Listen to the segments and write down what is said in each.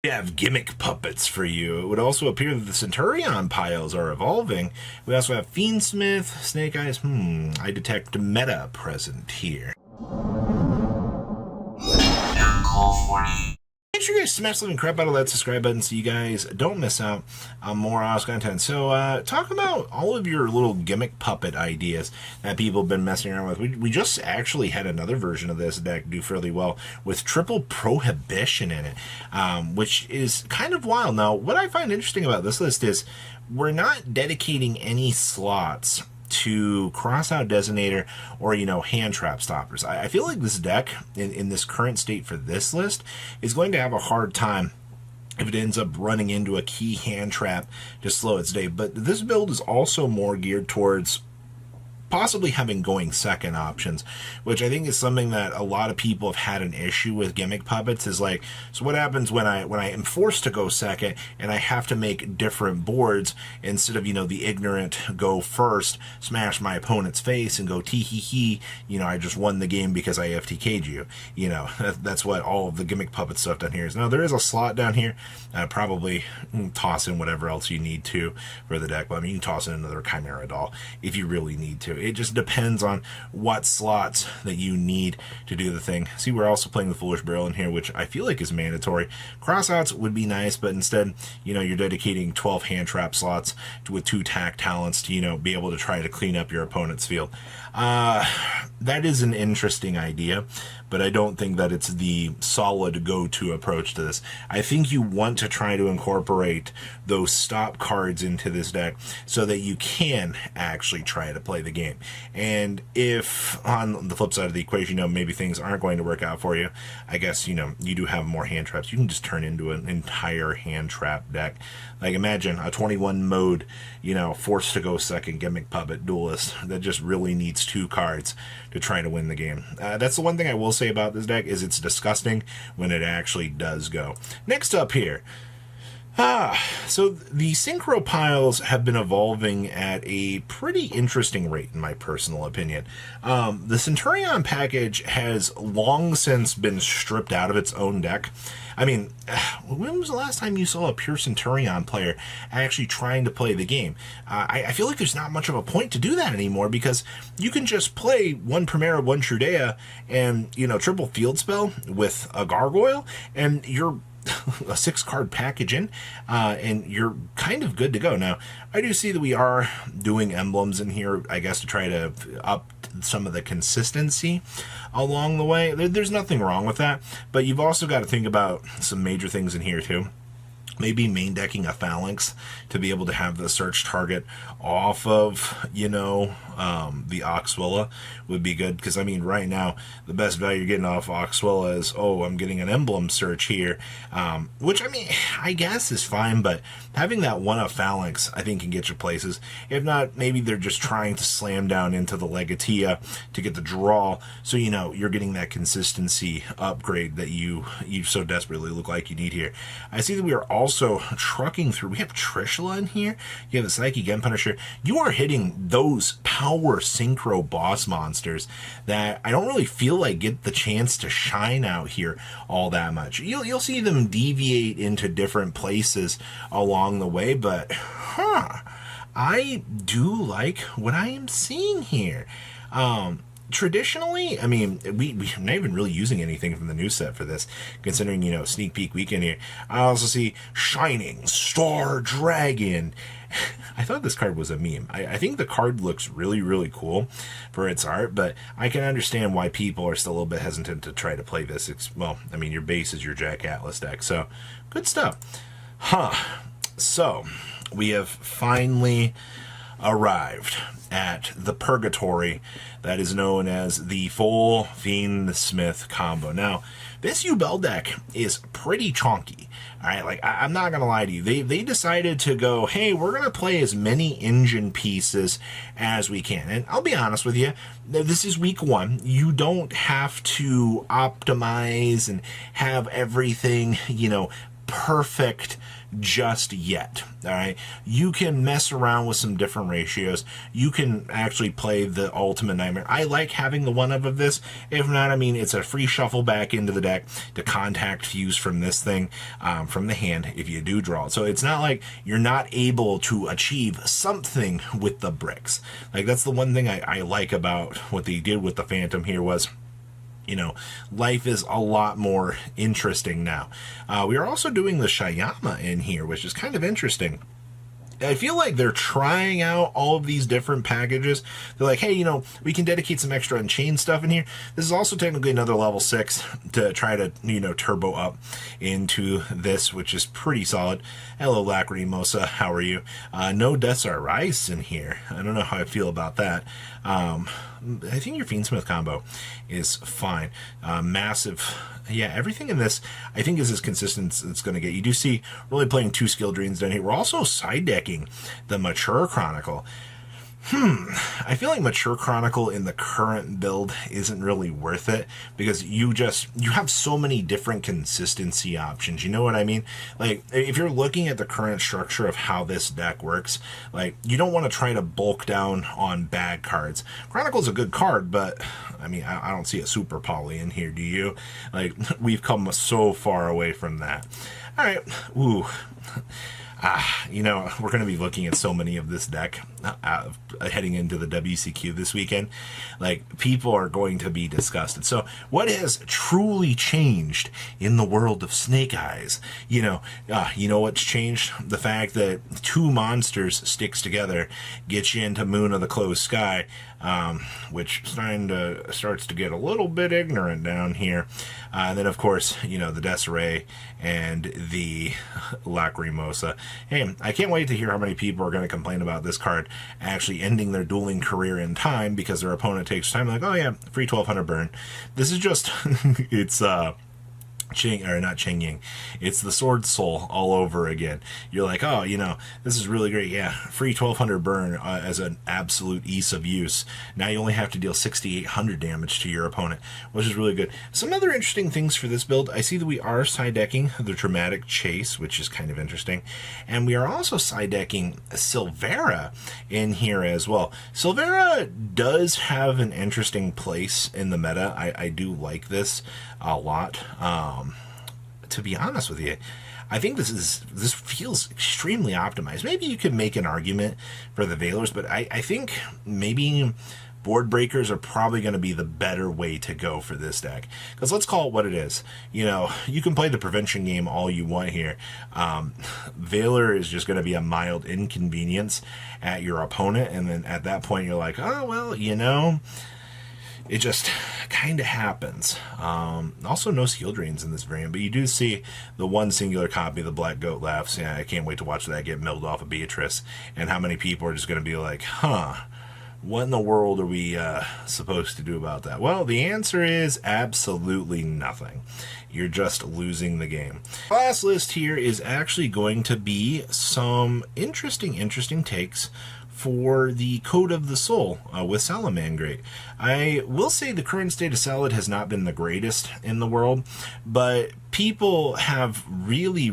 We have gimmick puppets for you. It would also appear that the Centurion piles are evolving. We also have Fiendsmith, Snake Eyes. I detect meta present here. Make sure you guys smash the living crap out of that subscribe button so you guys don't miss out on more awesome content. So, talk about all of your little gimmick puppet ideas that people have been messing around with. We just actually had another version of this deck do fairly well with triple prohibition in it, which is kind of wild. Now, what I find interesting about this list is we're not dedicating any slots to cross-out designator or, hand trap stoppers. I feel like this deck, in this current state for this list, is going to have a hard time if it ends up running into a key hand trap to slow its day. But this build is also more geared towards possibly having going second options, which I think is something that a lot of people have had an issue with gimmick puppets. Is like, so what happens when I am forced to go second and I have to make different boards instead of the ignorant go first, smash my opponent's face and go tee hee hee, I just won the game because I FTK'd you. That's what all of the gimmick puppet stuff down here is. Now there is a slot down here. Probably toss in whatever else you need to for the deck. But I mean, you can toss in another Chimera doll if you really need to. It just depends on what slots that you need to do the thing. See, we're also playing the Foolish Barrel in here, which I feel like is mandatory. Crossouts would be nice, but instead, you're dedicating 12 hand trap slots with 2 tack talents to, be able to try to clean up your opponent's field. That is an interesting idea, but I don't think that it's the solid go-to approach to this. I think you want to try to incorporate those stop cards into this deck so that you can actually try to play the game. And if on the flip side of the equation, maybe things aren't going to work out for you, I guess, you do have more hand traps. You can just turn into an entire hand trap deck. Like, imagine a 21 mode, forced to go second gimmick puppet duelist that just really needs 2 cards to try to win the game. That's the one thing I will say about this deck, is it's disgusting when it actually does go. Next up here. So the synchro piles have been evolving at a pretty interesting rate, in my personal opinion. The Centurion package has long since been stripped out of its own deck. I mean, when was the last time you saw a pure Centurion player actually trying to play the game? I feel like there's not much of a point to do that anymore, because you can just play 1 Primera, 1 Trudea, and, triple field spell with a Gargoyle, and you're a 6-card package in, and you're kind of good to go. Now, I do see that we are doing emblems in here, I guess, to try to up some of the consistency along the way. There's nothing wrong with that, but you've also got to think about some major things in here too. Maybe main decking a Phalanx to be able to have the search target off of, the Oxwilla would be good. Because, I mean, right now, the best value you're getting off Oxwilla is, I'm getting an emblem search here. Which, I mean, I guess is fine. But having that one of Phalanx, I think, can get you places. If not, maybe they're just trying to slam down into the Legatia to get the draw. So, you're getting that consistency upgrade that you so desperately look like you need here. I see that we are also trucking through. We have Trishula in here. You have the Psyche Gen Punisher. You are hitting those power synchro boss monsters that I don't really feel like get the chance to shine out here all that much. You'll see them deviate into different places along the way, but I do like what I am seeing here. Traditionally, I mean, we're not even really using anything from the new set for this, considering, sneak peek weekend here. I also see Shining Star Dragon. I thought this card was a meme. I think the card looks really, really cool for its art, but I can understand why people are still a little bit hesitant to try to play this. Well, I mean, your base is your Jack Atlas deck, so good stuff. So, we have finally arrived at the purgatory that is known as the full Fiendsmith combo. Now, this Yubel deck is pretty chonky. All right, like, I'm not gonna lie to you. They decided to go, hey, we're gonna play as many engine pieces as we can. And I'll be honest with you, this is week 1. You don't have to optimize and have everything, perfect just yet. All right, you can mess around with some different ratios. You can actually play the Ultimate Nightmare. I like having the one of this. If not, I mean, it's a free shuffle back into the deck to contact fuse from this thing, from the hand if you do draw it. So it's not like you're not able to achieve something with the bricks. Like, that's the one thing I like about what they did with the Phantom here was, you know, life is a lot more interesting now. We are also doing the Shayama in here, which is kind of interesting. I feel like they're trying out all of these different packages. They're like, hey, you know, we can dedicate some extra Unchained stuff in here. This is also technically another level 6 to try to, you know, turbo up into this, which is pretty solid. Hello, Lacrimosa, how are you? No Deaths Are Rise in here. I don't know how I feel about that. I think your Fiendsmith combo is fine. Massive. Yeah, everything in this, I think, is as consistent as it's going to get. You do see we're only playing 2 skill drains down here. We're also side decking the Mature Chronicle. I feel like Mature Chronicle in the current build isn't really worth it because you have so many different consistency options. You know what I mean? Like, if you're looking at the current structure of how this deck works, like, you don't want to try to bulk down on bad cards. Chronicle's a good card, but I mean, I don't see a Super Poly in here, do you? Like, we've come so far away from that. All right. Ooh. You know, we're going to be looking at so many of this deck heading into the WCQ this weekend. Like, people are going to be disgusted. So, what has truly changed in the world of Snake Eyes? You know what's changed? The fact that 2 monsters sticks together gets you into Moon of the Closed Sky, which starts to get a little bit ignorant down here. And then, of course, you know, the Desiree and the Lacrimosa. Hey, I can't wait to hear how many people are going to complain about this card actually ending their dueling career in time because their opponent takes time. Like, oh yeah, free 1200 burn. This is just, it's, not Ching Ying. It's the Sword Soul all over again. You're like, oh, you know, this is really great. Yeah, free 1200 burn as an absolute ease of use. Now you only have to deal 6800 damage to your opponent, which is really good. Some other interesting things for this build. I see that we are side decking the Dramatic Chase, which is kind of interesting. And we are also side decking Silvera in here as well. Silvera does have an interesting place in the meta. I do like this a lot. To be honest with you, I think this feels extremely optimized. Maybe you could make an argument for the Veilers, but I think maybe Board Breakers are probably going to be the better way to go for this deck. Because let's call it what it is. You know, you can play the prevention game all you want here. Veiler is just going to be a mild inconvenience at your opponent, and then at that point you're like, oh, well, you know, it just kind of happens. Also, no skill drains in this variant, but you do see the one singular copy of the Black Goat Laughs. Yeah, I can't wait to watch that get milled off of Beatrice, and how many people are just going to be like, huh, what in the world are we supposed to do about that? Well, the answer is absolutely nothing. You're just losing the game. Last list here is actually going to be some interesting takes for the Code of the Soul with Salamangreat. I will say the current state of Salad has not been the greatest in the world, but people have really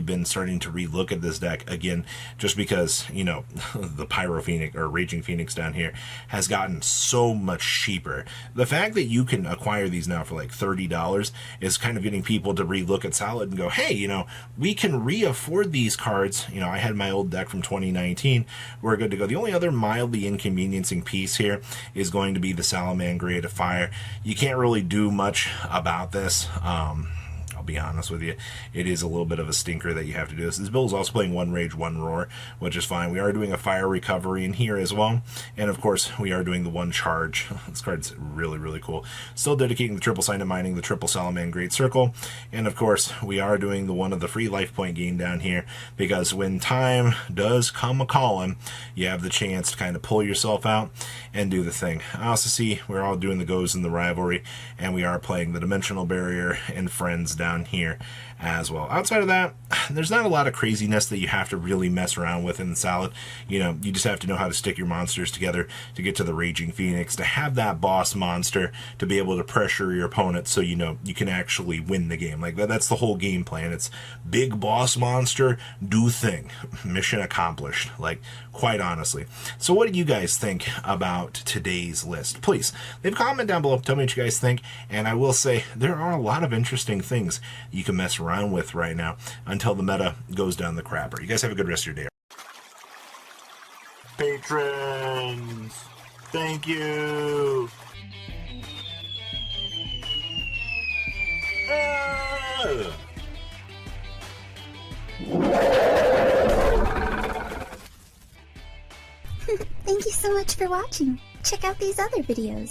been starting to relook at this deck again, just because, you know, the Pyro Phoenix or Raging Phoenix down here has gotten so much cheaper. The fact that you can acquire these now for like $30 is kind of getting people to relook at Salad and go, hey, you know, we can re-afford these cards. You know, I had my old deck from 2019. We're good to go. The only other mildly inconveniencing piece here is going to be the Salamangreat of Fire. You can't really do much about this. I'll be honest with you, it is a little bit of a stinker that you have to do this. This build is also playing 1 Rage, 1 Roar, which is fine. We are doing a Fire Recovery in here as well, and of course we are doing the 1 Charge. This card's really cool. Still dedicating the triple Sign of Mining, the triple Salamangreat Circle, and of course we are doing the one of the free life point gain down here, because when time does come a-calling, you have the chance to kind of pull yourself out and do the thing. I also see we're all doing the Goes in the Rivalry, and we are playing the Dimensional Barrier and Friends down here as well. Outside of that, there's not a lot of craziness that you have to really mess around with in Solid. You know, you just have to know how to stick your monsters together to get to the Raging Phoenix, to have that boss monster, to be able to pressure your opponent so you know you can actually win the game. Like that's the whole game plan. It's big boss monster, do thing, mission accomplished. Like, quite honestly. So what do you guys think about today's list? Please leave a comment down below. Tell me what you guys think. And I will say there are a lot of interesting things you can mess around with right now until the meta goes down the crapper. You guys have a good rest of your day. Patrons, thank you. Thank you so much for watching. Check out these other videos.